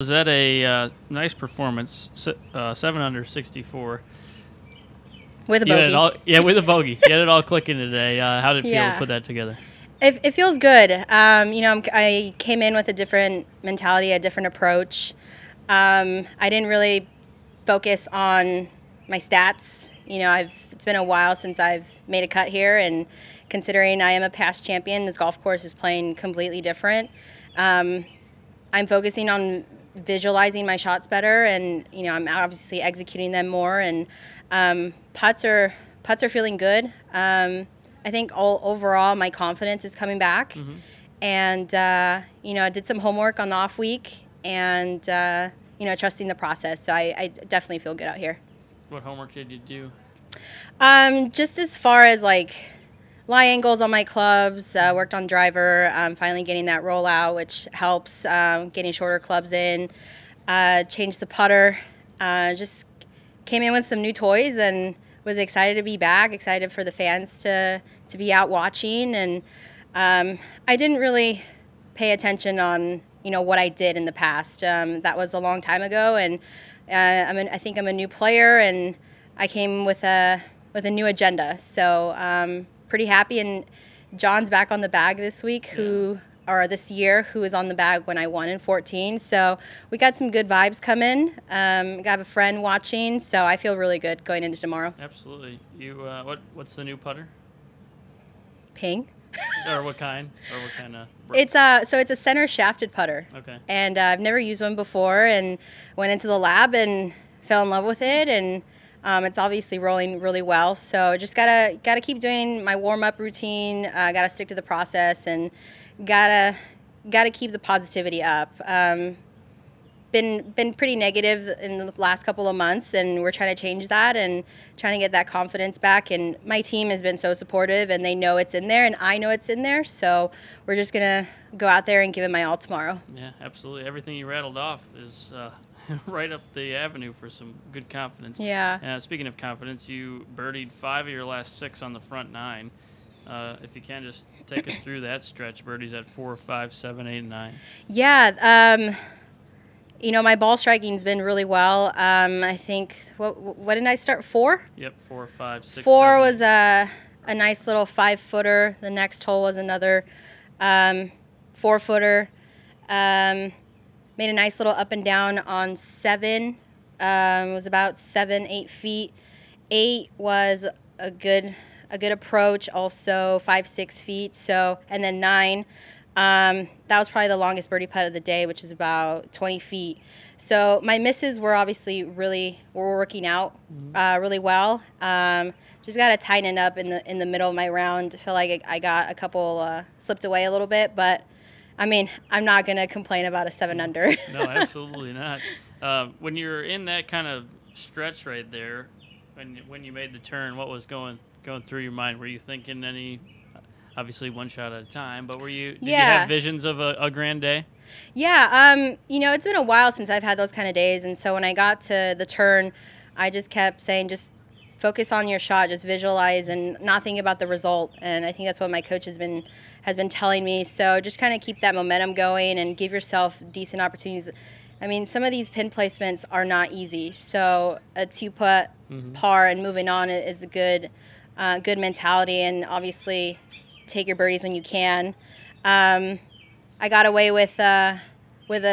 Was that a nice performance? 7 under 64. With a You had bogey. it all, yeah, with a bogey. You had it all clicking today. How did it feel to Yeah. put that together? It feels good. I came in with a different mentality, a different approach. I didn't really focus on my stats. It's been a while since I've made a cut here, and considering I am a past champion, this golf course is playing completely different. I'm focusing on visualizing my shots better, and I'm obviously executing them more. And putts are feeling good. I think overall my confidence is coming back, and I did some homework on the off week, and trusting the process. So I definitely feel good out here. What homework did you do? Just as far as like lie angles on my clubs, worked on driver, finally getting that roll out, which helps, getting shorter clubs in, changed the putter, just came in with some new toys and was excited to be back, excited for the fans to be out watching. And I didn't really pay attention on what I did in the past. That was a long time ago, and I think I'm a new player, and I came with a new agenda. So pretty happy. And John's back on the bag this week, this year, who was on the bag when I won in 14. So we got some good vibes coming. I have a friend watching, so I feel really good going into tomorrow. Absolutely. You what's the new putter? Ping. Or what kind? Or what kind of? It's a center shafted putter. Okay. And I've never used one before, and went into the lab and fell in love with it, and it's obviously rolling really well. So just gotta keep doing my warm up routine. Gotta stick to the process, and gotta keep the positivity up. Been pretty negative in the last couple of months, and we're trying to change that and trying to get that confidence back. And my team has been so supportive, and they know it's in there, and I know it's in there. So we're just gonna go out there and give it my all tomorrow. Yeah, absolutely. Everything you rattled off is right up the avenue for some good confidence. Yeah. Speaking of confidence, you birdied 5 of your last 6 on the front 9. If you can, just take us through that stretch. Birdies at 4, 5, 7, 8, and 9. Yeah. My ball striking's been really well. I think, what did I start, 4? Yep, 4, 5, 6, 4 7. was a nice little 5-footer. The next hole was another 4-footer. Made a nice little up and down on 7. Was about 7, 8 feet. 8 was a good approach, also 5, 6 feet. So, and then 9. That was probably the longest birdie putt of the day, which is about 20 feet. So my misses were obviously we're working out really well. Just got to tighten up in the middle of my round. I feel like I got a couple slipped away a little bit, but I mean, I'm not going to complain about a 7 under. No, absolutely not. When you're in that kind of stretch right there, when you made the turn, what was going through your mind? Were you thinking any? Obviously, one shot at a time, but did you have visions of a grand day? Yeah, it's been a while since I've had those kind of days, and so when I got to the turn, I just kept saying, just focus on your shot, just visualize, and not think about the result. And I think that's what my coach has been telling me. So just kind of keep that momentum going and give yourself decent opportunities. I mean, some of these pin placements are not easy, so a 2-putt par and moving on is a good mentality, and obviously take your birdies when you can. I got away with a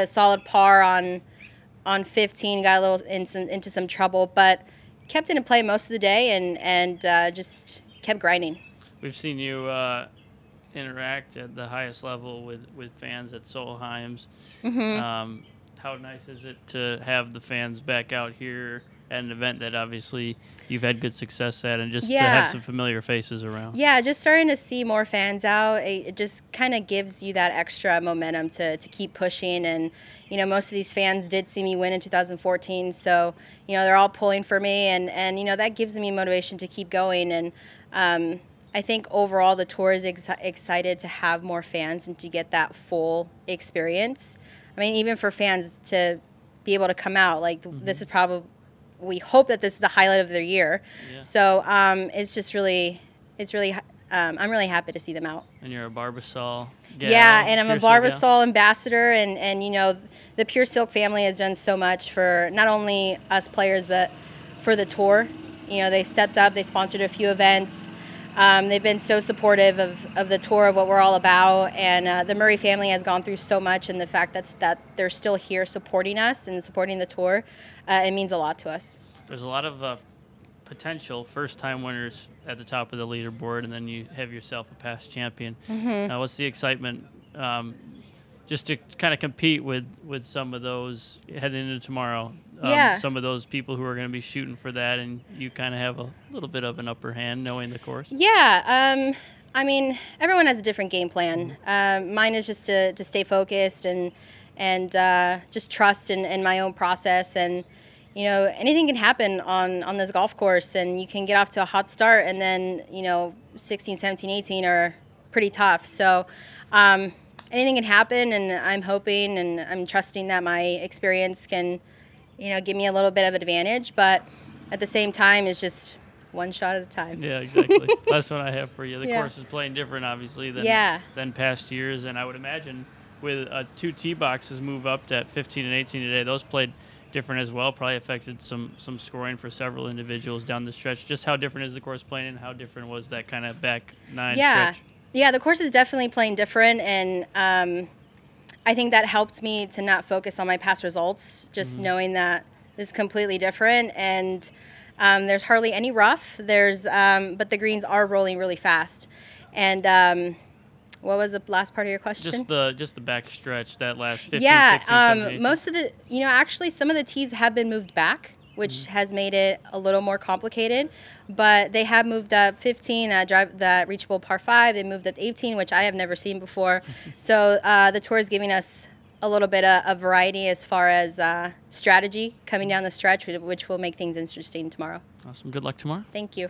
solid par on 15. Got a little into some trouble, but kept it in play most of the day, and just kept grinding. We've seen you interact at the highest level with fans at Solheim's. How nice is it to have the fans back out here at an event that obviously you've had good success at, and just to have some familiar faces around? Yeah, just starting to see more fans out, it just kind of gives you that extra momentum to keep pushing. And, most of these fans did see me win in 2014, so, they're all pulling for me, and that gives me motivation to keep going. And I think overall the tour is excited to have more fans and to get that full experience. I mean, even for fans to be able to come out, like this is probably, we hope that this is the highlight of their year. Yeah. So it's really I'm really happy to see them out. And you're a Barbasol gal. Yeah, and I'm a Pure Silk gal? Barbasol ambassador, and you know, the Pure Silk family has done so much for not only us players, but for the tour. You know, they've stepped up, they sponsored a few events. They've been so supportive of the tour, of what we're all about, and the Murray family has gone through so much, and the fact that they're still here supporting us and supporting the tour, it means a lot to us. There's a lot of potential first-time winners at the top of the leaderboard, and then you have yourself a past champion. What's the excitement just to kind of compete with some of those heading into tomorrow? Some of those people who are going to be shooting for that, and you kind of have a little bit of an upper hand knowing the course. Yeah, I mean, everyone has a different game plan. Mine is just to stay focused and just trust in my own process. And you know, anything can happen on this golf course, and you can get off to a hot start, and then, you know, 16, 17, 18 are pretty tough. So anything can happen, and I'm hoping and I'm trusting that my experience can, you know, give me a little bit of advantage. But at the same time, it's just one shot at a time. Yeah, exactly. That's what I have for you. The Yeah. course is playing different, obviously, than past years, and I would imagine with 2 tee boxes move up at 15 and 18 today, those played different as well, probably affected some scoring for several individuals down the stretch. Just how different is the course playing, and how different was that kind of back 9 stretch? Yeah, the course is definitely playing different, and I think that helped me to not focus on my past results, just knowing that this is completely different, and there's hardly any rough. But the greens are rolling really fast. And what was the last part of your question? Just the back stretch, that last 15, 16, 17. Most of the, you know, actually some of the tees have been moved back, which has made it a little more complicated. But they have moved up 15, that reachable par 5. They moved up 18, which I have never seen before. So the tour is giving us a little bit of variety as far as strategy coming down the stretch, which will make things interesting tomorrow. Awesome. Good luck tomorrow. Thank you.